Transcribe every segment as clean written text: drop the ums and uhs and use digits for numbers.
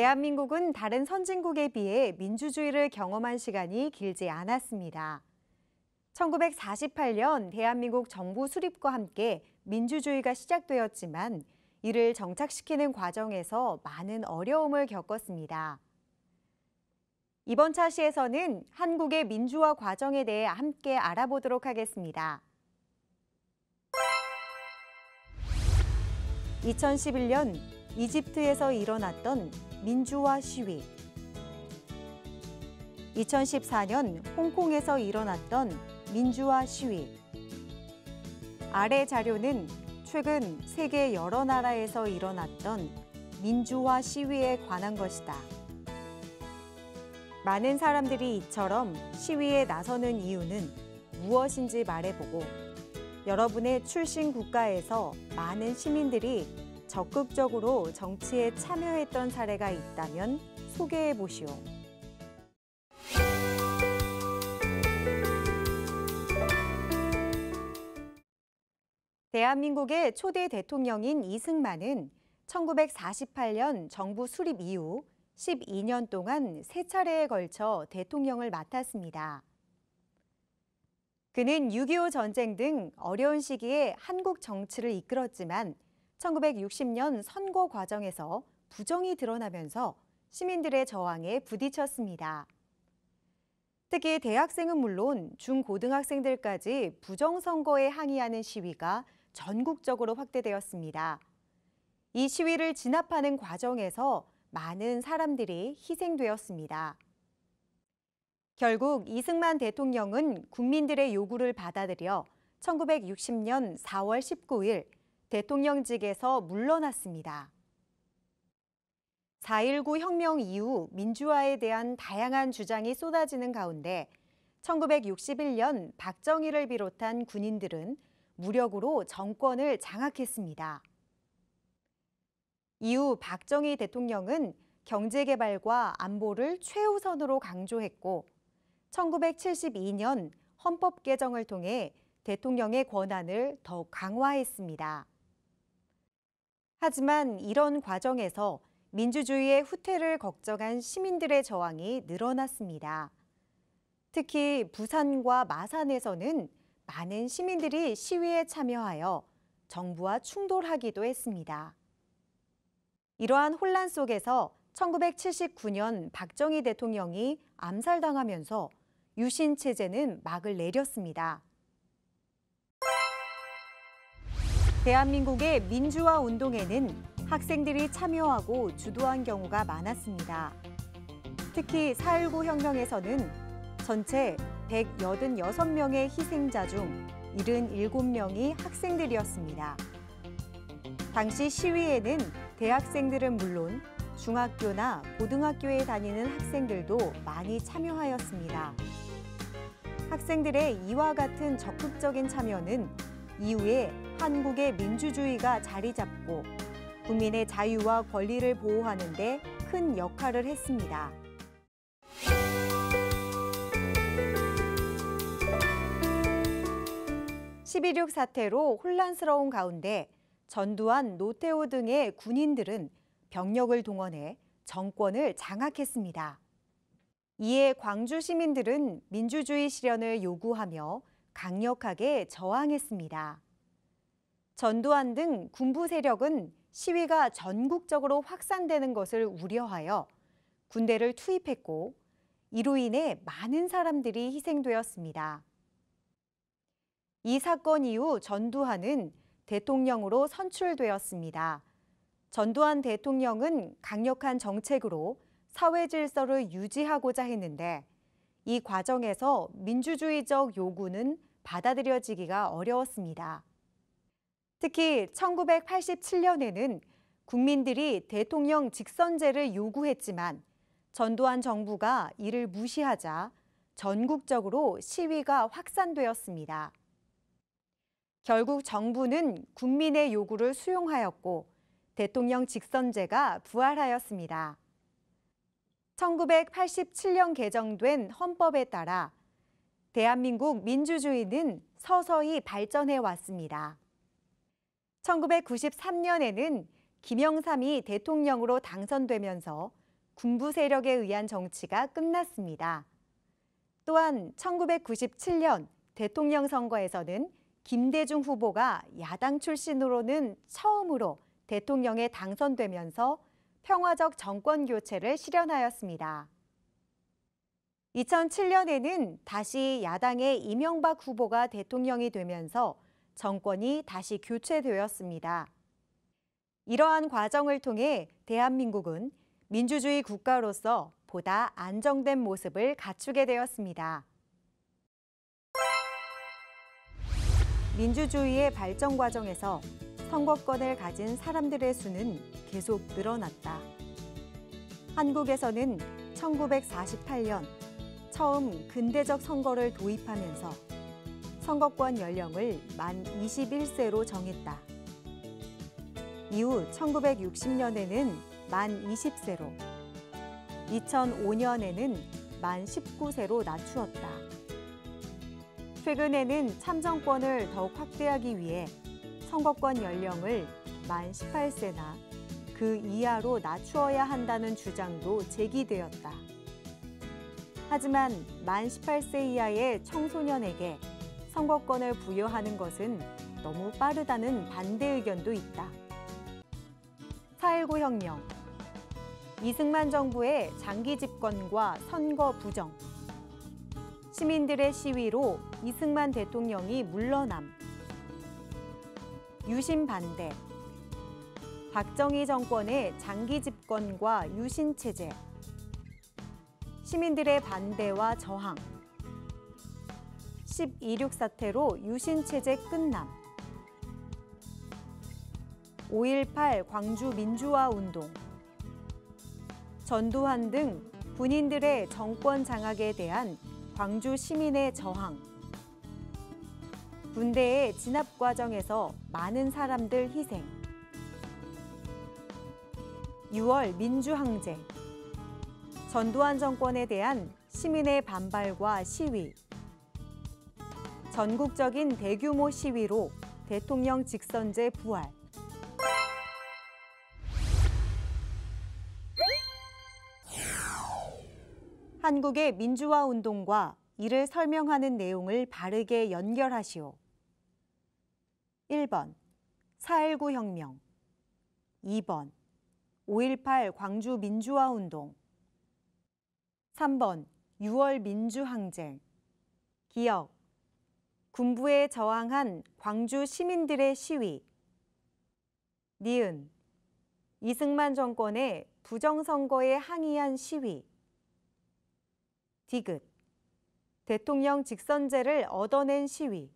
대한민국은 다른 선진국에 비해 민주주의를 경험한 시간이 길지 않았습니다. 1948년 대한민국 정부 수립과 함께 민주주의가 시작되었지만 이를 정착시키는 과정에서 많은 어려움을 겪었습니다. 이번 차시에서는 한국의 민주화 과정에 대해 함께 알아보도록 하겠습니다. 2011년 이집트에서 일어났던 민주화 시위. 2014년 홍콩에서 일어났던 민주화 시위. 아래 자료는 최근 세계 여러 나라에서 일어났던 민주화 시위에 관한 것이다. 많은 사람들이 이처럼 시위에 나서는 이유는 무엇인지 말해보고 여러분의 출신 국가에서 많은 시민들이 적극적으로 정치에 참여했던 사례가 있다면 소개해 보시오. 대한민국의 초대 대통령인 이승만은 1948년 정부 수립 이후 12년 동안 3차례에 걸쳐 대통령을 맡았습니다. 그는 6.25 전쟁 등 어려운 시기에 한국 정치를 이끌었지만 1960년 선거 과정에서 부정이 드러나면서 시민들의 저항에 부딪혔습니다. 특히 대학생은 물론 중고등학생들까지 부정선거에 항의하는 시위가 전국적으로 확대되었습니다. 이 시위를 진압하는 과정에서 많은 사람들이 희생되었습니다. 결국 이승만 대통령은 국민들의 요구를 받아들여 1960년 4월 19일 대통령직에서 물러났습니다. 4.19 혁명 이후 민주화에 대한 다양한 주장이 쏟아지는 가운데 1961년 박정희를 비롯한 군인들은 무력으로 정권을 장악했습니다. 이후 박정희 대통령은 경제개발과 안보를 최우선으로 강조했고 1972년 헌법 개정을 통해 대통령의 권한을 더 강화했습니다. 하지만 이런 과정에서 민주주의의 후퇴를 걱정한 시민들의 저항이 늘어났습니다. 특히 부산과 마산에서는 많은 시민들이 시위에 참여하여 정부와 충돌하기도 했습니다. 이러한 혼란 속에서 1979년 박정희 대통령이 암살당하면서 유신 체제는 막을 내렸습니다. 대한민국의 민주화 운동에는 학생들이 참여하고 주도한 경우가 많았습니다. 특히 4.19 혁명에서는 전체 186명의 희생자 중 77명이 학생들이었습니다. 당시 시위에는 대학생들은 물론 중학교나 고등학교에 다니는 학생들도 많이 참여하였습니다. 학생들의 이와 같은 적극적인 참여는 이후에 한국의 민주주의가 자리 잡고 국민의 자유와 권리를 보호하는 데 큰 역할을 했습니다. 12.6 사태로 혼란스러운 가운데 전두환, 노태우 등의 군인들은 병력을 동원해 정권을 장악했습니다. 이에 광주 시민들은 민주주의 실현을 요구하며 강력하게 저항했습니다. 전두환 등 군부 세력은 시위가 전국적으로 확산되는 것을 우려하여 군대를 투입했고 이로 인해 많은 사람들이 희생되었습니다. 이 사건 이후 전두환은 대통령으로 선출되었습니다. 전두환 대통령은 강력한 정책으로 사회 질서를 유지하고자 했는데 이 과정에서 민주주의적 요구는 받아들여지기가 어려웠습니다. 특히 1987년에는 국민들이 대통령 직선제를 요구했지만 전두환 정부가 이를 무시하자 전국적으로 시위가 확산되었습니다. 결국 정부는 국민의 요구를 수용하였고 대통령 직선제가 부활하였습니다. 1987년 개정된 헌법에 따라 대한민국 민주주의는 서서히 발전해 왔습니다. 1993년에는 김영삼이 대통령으로 당선되면서 군부 세력에 의한 정치가 끝났습니다. 또한 1997년 대통령 선거에서는 김대중 후보가 야당 출신으로는 처음으로 대통령에 당선되면서 평화적 정권 교체를 실현하였습니다. 2007년에는 다시 야당의 이명박 후보가 대통령이 되면서 정권이 다시 교체되었습니다. 이러한 과정을 통해 대한민국은 민주주의 국가로서 보다 안정된 모습을 갖추게 되었습니다. 민주주의의 발전 과정에서 선거권을 가진 사람들의 수는 계속 늘어났다. 한국에서는 1948년 처음 근대적 선거를 도입하면서 선거권 연령을 만 21세로 정했다. 이후 1960년에는 만 20세로, 2005년에는 만 19세로 낮추었다. 최근에는 참정권을 더욱 확대하기 위해 선거권 연령을 만 18세나 그 이하로 낮추어야 한다는 주장도 제기되었다. 하지만 만 18세 이하의 청소년에게 선거권을 부여하는 것은 너무 빠르다는 반대 의견도 있다. 4.19 혁명, 이승만 정부의 장기 집권과 선거 부정, 시민들의 시위로 이승만 대통령이 물러남, 유신 반대, 박정희 정권의 장기 집권과 유신 체제, 시민들의 반대와 저항, 12.6 사태로 유신 체제 끝남, 5.18 광주 민주화 운동, 전두환 등 군인들의 정권 장악에 대한 광주 시민의 저항, 군대의 진압 과정에서 많은 사람들 희생, 6월 민주항쟁, 전두환 정권에 대한 시민의 반발과 시위, 전국적인 대규모 시위로 대통령 직선제 부활, 한국의 민주화 운동과 이를 설명하는 내용을 바르게 연결하시오. 1번, 4.19 혁명. 2번, 5.18 광주 민주화 운동. 3번, 6월 민주항쟁. 기억, 군부에 저항한 광주 시민들의 시위. 니은, 이승만 정권의 부정선거에 항의한 시위. 디귿, 대통령 직선제를 얻어낸 시위.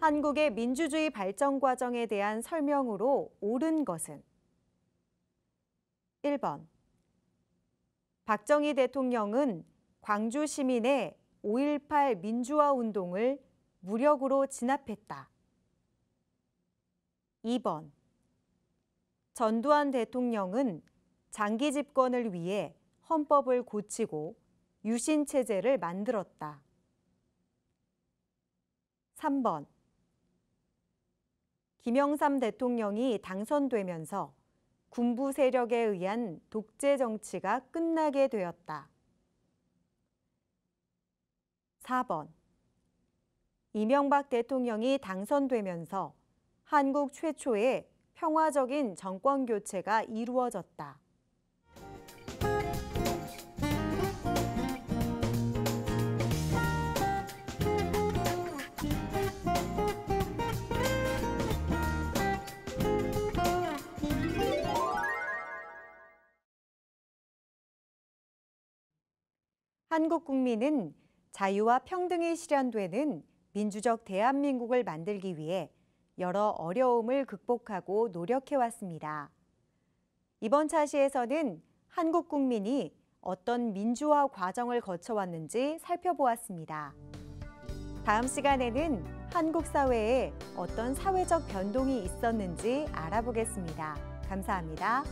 한국의 민주주의 발전 과정에 대한 설명으로 옳은 것은 1번, 박정희 대통령은 광주 시민의 5.18 민주화 운동을 무력으로 진압했다. 2번, 전두환 대통령은 장기 집권을 위해 헌법을 고치고 유신 체제를 만들었다. 3번, 김영삼 대통령이 당선되면서 군부 세력에 의한 독재 정치가 끝나게 되었다. 4번, 이명박 대통령이 당선되면서 한국 최초의 평화적인 정권 교체가 이루어졌다. 한국 국민은 자유와 평등이 실현되는 민주적 대한민국을 만들기 위해 여러 어려움을 극복하고 노력해왔습니다. 이번 차시에서는 한국 국민이 어떤 민주화 과정을 거쳐왔는지 살펴보았습니다. 다음 시간에는 한국 사회에 어떤 사회적 변동이 있었는지 알아보겠습니다. 감사합니다.